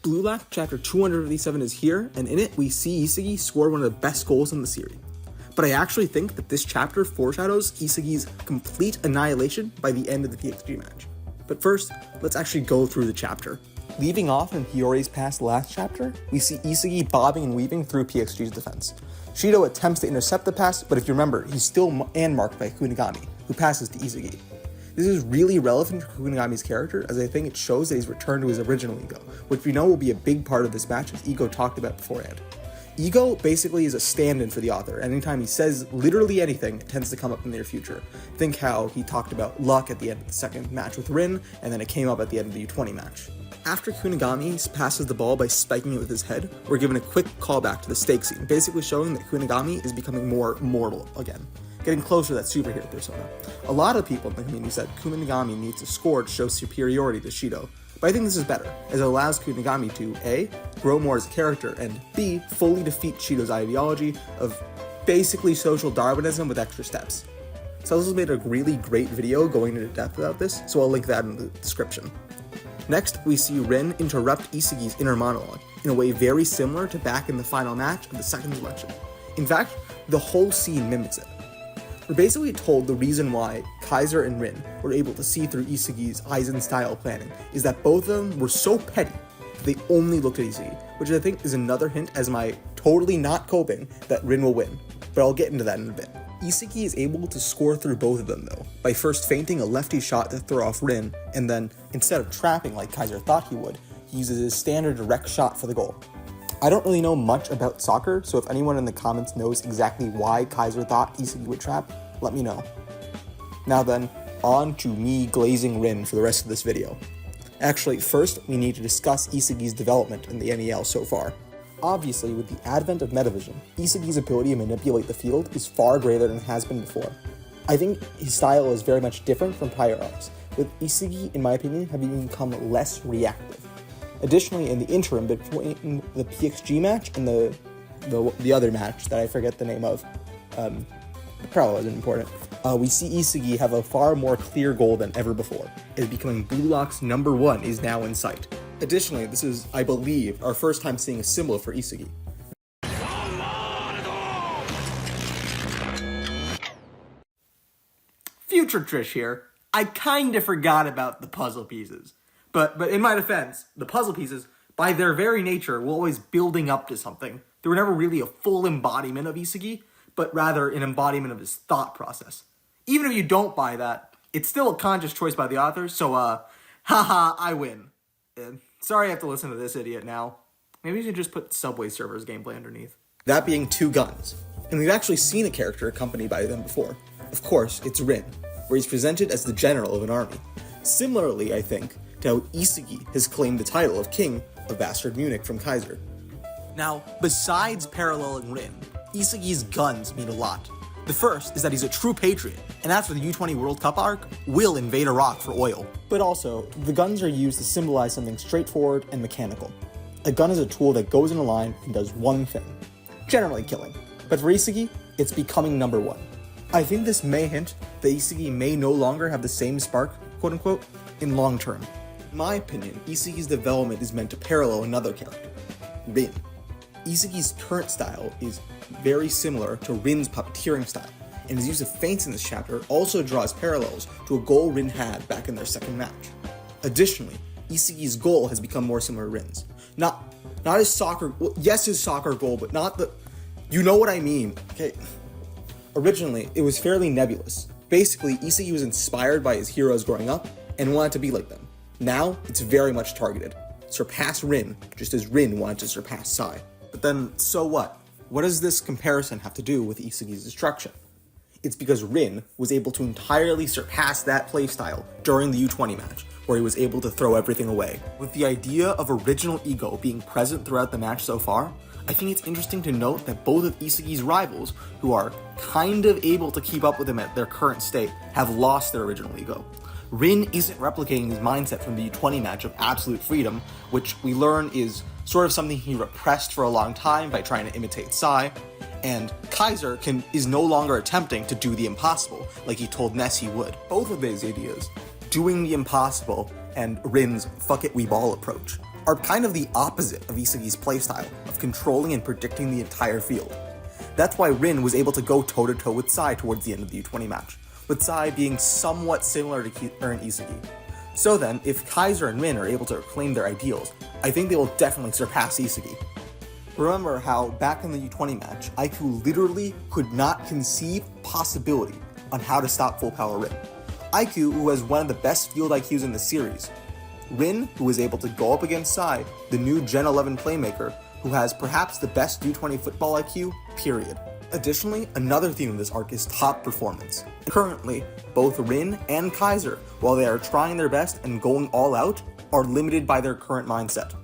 Blue Lock chapter 257 is here, and in it we see Isagi score one of the best goals in the series. But I actually think that this chapter foreshadows Isagi's complete annihilation by the end of the PXG match. But first, let's actually go through the chapter. Leaving off in Hiyori's past last chapter, we see Isagi bobbing and weaving through PXG's defense. Shido attempts to intercept the pass, but if you remember, he's still marked by Kunigami, who passes to Isagi. This is really relevant for Kunigami's character, as I think it shows that he's returned to his original ego, which we know will be a big part of this match, as Ego talked about beforehand. Ego basically is a stand-in for the author. Anytime he says literally anything, it tends to come up in the near future. Think how he talked about luck at the end of the second match with Rin, and then it came up at the end of the U20 match. After Kunigami passes the ball by spiking it with his head, we're given a quick callback to the stake scene, basically showing that Kunigami is becoming more mortal again, getting closer to that superhero persona. A lot of people in the community said Kunigami needs to score to show superiority to Shido, but I think this is better, as it allows Kunigami to A, grow more as a character, and B, fully defeat Shido's ideology of basically social Darwinism with extra steps. Cells made a really great video going into depth about this, so I'll link that in the description. Next, we see Rin interrupt Isagi's inner monologue in a way very similar to back in the final match of the second selection. In fact, the whole scene mimics it. We're basically told the reason why Kaiser and Rin were able to see through Isagi's Aizen-style planning is that both of them were so petty that they only looked at Isagi, which I think is another hint as my totally not coping that Rin will win, but I'll get into that in a bit. Isagi is able to score through both of them though, by first feinting a lefty shot to throw off Rin, and then, instead of trapping like Kaiser thought he would, he uses his standard direct shot for the goal. I don't really know much about soccer, so if anyone in the comments knows exactly why Kaiser thought Isagi would trap, let me know. Now then, on to me glazing Rin for the rest of this video. Actually, first we need to discuss Isagi's development in the NEL so far. Obviously, with the advent of Metavision, Isagi's ability to manipulate the field is far greater than it has been before. I think his style is very much different from prior arcs, with Isagi, in my opinion, having become less reactive. Additionally, in the interim between the PXG match and the other match that I forget the name of, probably wasn't important, we see Isagi have a far more clear goal than ever before, as becoming Blue Lock's #1 is now in sight. Additionally, this is, I believe, our first time seeing a symbol for Isagi. Future Trish here. I kinda forgot about the puzzle pieces. But in my defense, the puzzle pieces, by their very nature, were always building up to something. They were never really a full embodiment of Isagi, but rather an embodiment of his thought process. Even if you don't buy that, it's still a conscious choice by the author, so haha, I win. Sorry I have to listen to this idiot now. Maybe you should just put Subway Surfers gameplay underneath. That being two guns, and we've actually seen a character accompanied by them before. Of course, it's Rin, where he's presented as the general of an army. Similarly, I think, to how Isagi has claimed the title of King of Bastard Munich from Kaiser. Now, besides paralleling Rin, Isagi's guns mean a lot. The first is that he's a true patriot, and after the U20 World Cup arc, will invade Iraq for oil. But also, the guns are used to symbolize something straightforward and mechanical. A gun is a tool that goes in a line and does one thing, generally killing. But for Isagi, it's becoming #1. I think this may hint that Isagi may no longer have the same spark, quote-unquote, in long term. In my opinion, Isagi's development is meant to parallel another character, Rin. Isagi's current style is very similar to Rin's puppeteering style, and his use of feints in this chapter also draws parallels to a goal Rin had back in their second match. Additionally, Isagi's goal has become more similar to Rin's. Not his soccer, well, yes, his soccer goal, but not the, you know what I mean, okay? Originally, it was fairly nebulous. Basically, Isagi was inspired by his heroes growing up and wanted to be like them. Now, it's very much targeted. Surpass Rin, just as Rin wanted to surpass Sai. But then, so what? What does this comparison have to do with Isagi's destruction? It's because Rin was able to entirely surpass that playstyle during the U20 match, where he was able to throw everything away. With the idea of original ego being present throughout the match so far, I think it's interesting to note that both of Isagi's rivals, who are kind of able to keep up with him at their current state, have lost their original ego. Rin isn't replicating his mindset from the U20 match of absolute freedom, which we learn is sort of something he repressed for a long time by trying to imitate Sai, and Kaiser is no longer attempting to do the impossible like he told Ness he would. Both of these ideas, doing the impossible and Rin's fuck it we ball approach, are kind of the opposite of Isagi's playstyle of controlling and predicting the entire field. That's why Rin was able to go toe-to-toe with Sai towards the end of the U20 match, with Sai being somewhat similar to Isagi. So then, if Kaiser and Rin are able to reclaim their ideals, I think they will definitely surpass Isagi. Remember how, back in the U20 match, Aiku literally could not conceive possibility on how to stop Full Power Rin. Aiku, who has one of the best field IQs in the series. Rin, who was able to go up against Sai, the new Gen 11 playmaker, who has perhaps the best U20 football IQ, period. Additionally, another theme of this arc is top performance. Currently, both Rin and Kaiser, while they are trying their best and going all out, are limited by their current mindset.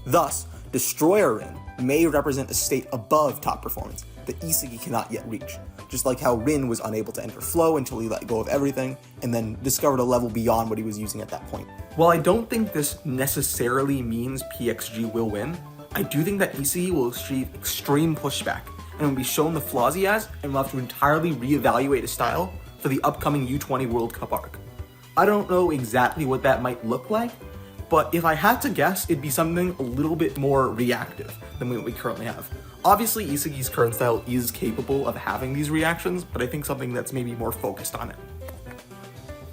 Thus, Destroyer Rin may represent a state above top performance that Isagi cannot yet reach, just like how Rin was unable to enter flow until he let go of everything, and then discovered a level beyond what he was using at that point. While I don't think this necessarily means PXG will win, I do think that Isagi will achieve extreme pushback, and will be shown the flaws he has, and will have to entirely reevaluate his style for the upcoming U20 World Cup arc. I don't know exactly what that might look like, but if I had to guess, it'd be something a little bit more reactive than what we currently have. Obviously, Isagi's current style is capable of having these reactions, but I think something that's maybe more focused on it.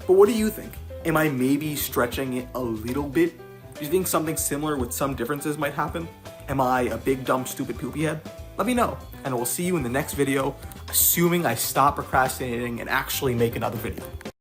But what do you think? Am I maybe stretching it a little bit? Do you think something similar with some differences might happen? Am I a big, dumb, stupid poopy head? Let me know, and we'll see you in the next video, assuming I stop procrastinating and actually make another video.